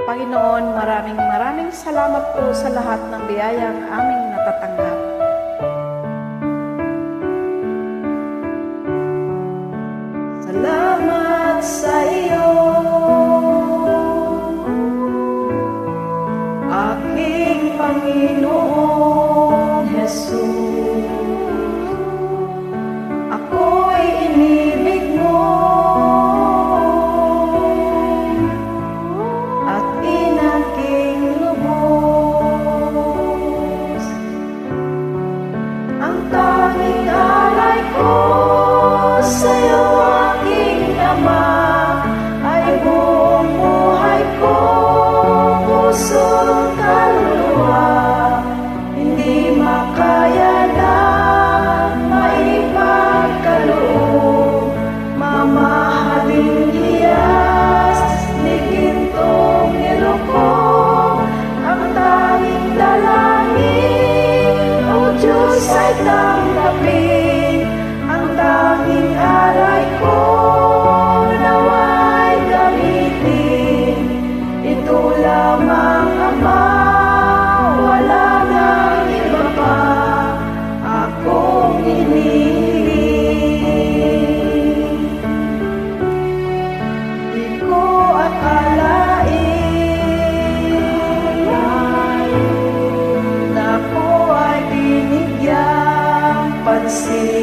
Panginoon, maraming salamat po sa lahat ng biyayang aming natatanggap. Salamat sa iyo, aking Panginoong Jesus. Ako'y inibig mo at inaking lubos. Ang tanging alay ko sa'yo, aking Ama, ay buong buhay ko, puso't kaluluwa. Hindi makaya na maipagkaloob, mamahaling hiyas ni gintong nilukong. Ang tanging dalangin, O Diyos, ay tanggapin. Ang tanging alay ko nawa'y gamitin. Ito lamang, Ama, wala nang iba pa akong hinihiling. Di ko akalain na ako ay binigyang pansin.